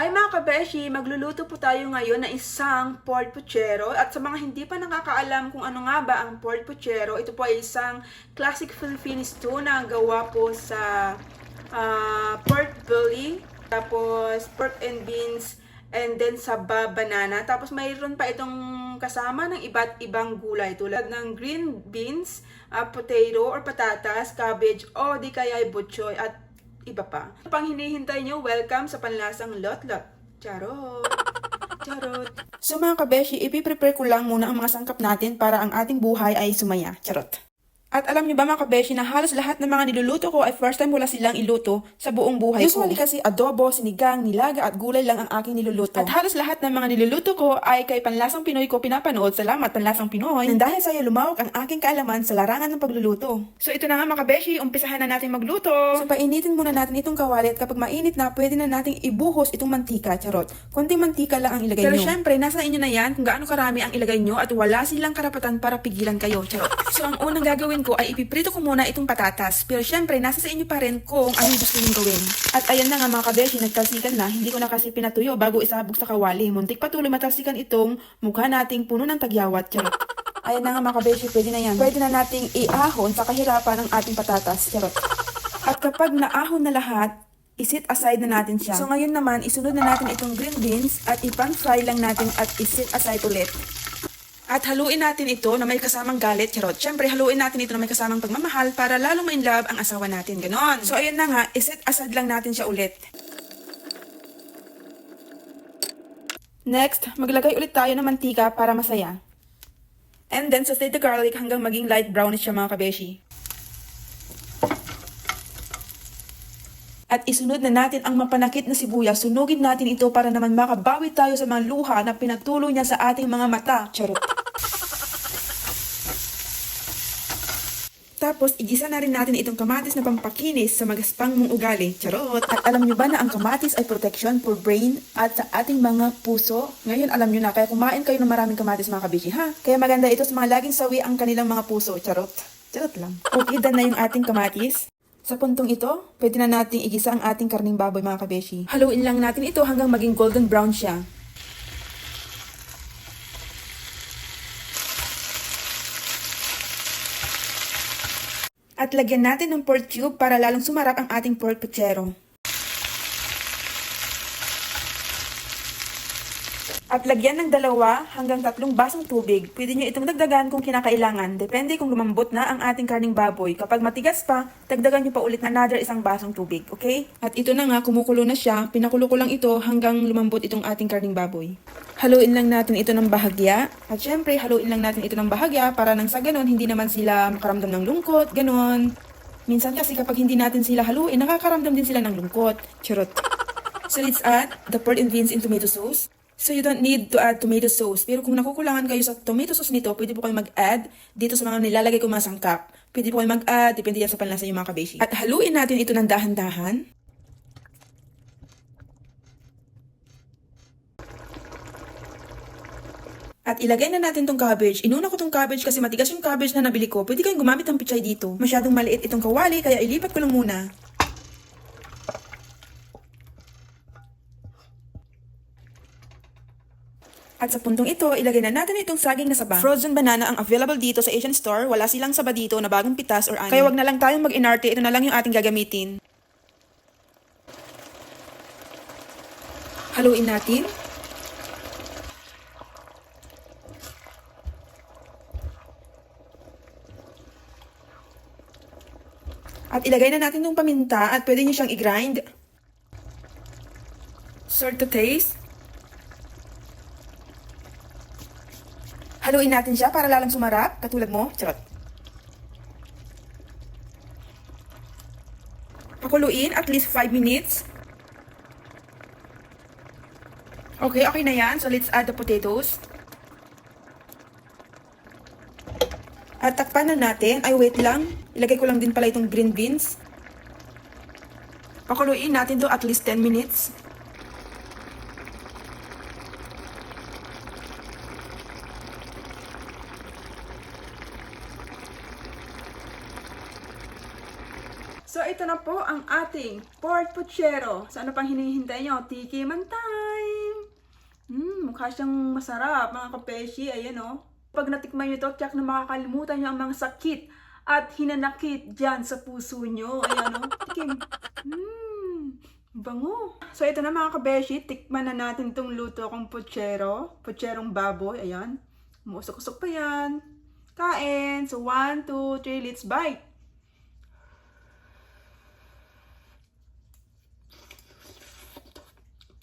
Ay mga kabeshi, magluluto po tayo ngayon ng isang pork puchero. At sa mga hindi pa nakakaalam kung ano nga ba ang pork puchero, ito po ay isang classic Filipino stew na gawa po sa pork belly, tapos pork and beans, and then saba banana. Tapos mayroon pa itong kasama ng iba't ibang gulay tulad ng green beans, potato or patatas, cabbage o di kaya ay butchoy at iba pa. Pang hinihintay nyo, welcome sa panlasang lot-lot. Charot! Charot! So mga kabeshi, ipiprepare ko lang muna ang mga sangkap natin para ang ating buhay ay sumaya. Charot! At alam niyo ba mga kabeshi na halos lahat ng mga niluluto ko ay first time wala silang iluto sa buong buhay ko. Usually kasi adobo, sinigang, nilaga at gulay lang ang aking niluluto. At halos lahat ng mga niluluto ko ay kay Panlasang Pinoy ko pinapanood. Salamat Panlasang Pinoy. Nang dahil sa'yo lumawak ang aking kaalaman sa larangan ng pagluluto. So ito na nga mga kabeshi, umpisahan na natin magluto. So painitin muna natin itong kawali at kapag mainit na, pwede na nating ibuhos itong mantika. Charot. Konting mantika lang ang ilagay nyo. Pero syempre, nasa inyo na yan kung gaano karami ang ilagay nyo at wala silang karapatan para pigilan kayo. Charot. So ang unang gagawin ko ay ipiprito ko muna itong patatas. Pero syempre, nasa sa inyo pa rin kung anong gusto nyo gawin. At ayan na nga mga kabeshi, nagtalsikan na. Hindi ko na kasi pinatuyo bago isabog sa kawali. Muntik patuloy matalsikan itong mukha nating puno ng tagyawat. Charot. Ayan na nga mga kabeshi, pwede na yan. Pwede na nating iahon sa kahirapan ng ating patatas. Charot. At kapag naahon na lahat, isit aside na natin siya. So ngayon naman, isunod na natin itong green beans at ipan-fry lang natin at isit aside ulit. At haluin natin ito na may kasamang galit, charot. Siyempre, haluin natin ito na may kasamang pagmamahal para lalong ma-inlove ang asawa natin. Ganon. So, ayun na nga, iset aside lang natin siya ulit. Next, maglagay ulit tayo ng mantika para masaya. And then, saute the garlic hanggang maging light brownish siya mga kabeshi. At isunod na natin ang mapanakit na sibuyas. Sunugin natin ito para naman makabawi tayo sa mga luha na pinatuloy niya sa ating mga mata. Charot. Tapos, igisa na rin natin itong kamatis na pampakinis sa magaspang mong ugali. Charot! At alam nyo ba na ang kamatis ay protection for brain at sa ating mga puso? Ngayon, alam nyo na, kaya kumain kayo ng maraming kamatis mga kabishi, ha? Kaya maganda ito sa mga laging sawi ang kanilang mga puso. Charot! Charot lang. Okay, dan na yung ating kamatis. Sa puntong ito, pwede na nating igisa ang ating karning baboy mga kabeshi. Haluin lang natin ito hanggang maging golden brown siya. At lagyan natin ng pork cube para lalong sumarap ang ating pork puchero. At lagyan ng 2 hanggang 3 basong tubig. Pwede nyo itong dagdagan kung kinakailangan. Depende kung lumambot na ang ating karning baboy. Kapag matigas pa, dagdagan nyo pa ulit na another 1 basong tubig. Okay? At ito na nga, kumukulo na siya. Pinakulo ko lang ito hanggang lumambot itong ating karning baboy. Haluin lang natin ito ng bahagya. At syempre, haluin lang natin ito ng bahagya para nang sa ganon, hindi naman sila makaramdam ng lungkot. Ganon. Minsan kasi kapag hindi natin sila haluin, nakakaramdam din sila ng lungkot. Charot. So let's add the pork and beans in tomato sauce. So you don't need to add tomato sauce. Pero kung nakukulangan kayo sa tomato sauce nito, pwede po kayo mag-add dito sa mga nilalagay ko mga sangkap. Pwede po kayo mag-add, depende yan sa panlasa yung mga kabeshi. At haluin natin ito ng dahan-dahan. At ilagay na natin tong cabbage. Inuna ko tong cabbage kasi matigas yung cabbage na nabili ko. Pwede kayong gumamit ng pichay dito. Masyadong maliit itong kawali, kaya ilipat ko lang muna. At sa puntong ito, ilagay na natin itong saging na saba. Frozen banana ang available dito sa Asian store. Wala silang saba dito na bagong pitas or ani. Kaya wag na lang tayong mag-inarte. Ito na lang yung ating gagamitin. Haluin natin. At ilagay na natin itong paminta at pwede nyo siyang i-grind. Salt to taste. Haluin natin siya para lalong sumarap, katulad mo. Charot. Pakuluin at least 5 minutes. Okay na yan. So let's add the potatoes. At takpan na natin. Ay, wait lang. Ilagay ko lang din pala itong green beans. Pakuluin natin to at least 10 minutes. So ito na po ang ating pork puchero. Sa ano pang hinihintay nyo? Tiki man time! Mukha siyang masarap, mga kabeshi. Ayan, oh. Pag natikman nyo to, tiyak na makakalimutan nyo ang mga sakit at hinanakit dyan sa puso nyo. Ayan, oh. Tikim. Bango. So, ito na mga kabeshi. Tikman na natin itong luto kong puchero. Pucherong baboy. Ayan. Umusok-usok pa yan. Kain. So, 1, 2, 3, let's bite.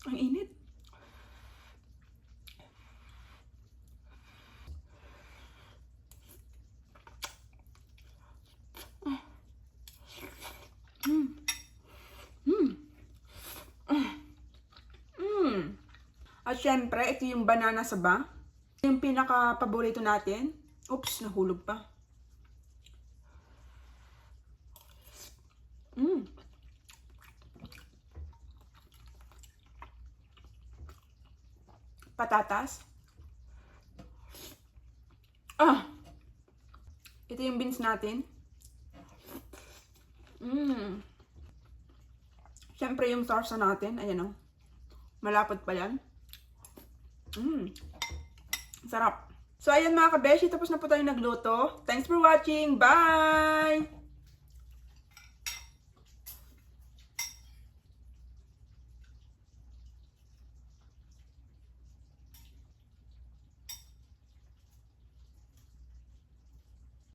Ang init. At syempre, ito yung banana saba. Yung pinaka-paborito natin. Oops, nahulog pa. Patatas. Ito yung beans natin. Syempre yung sarsa natin. Ayan, oh. Malapot pa yan. Sarap. So, ayan mga kabeshi, tapos na po tayo nagluto. Thanks for watching. Bye!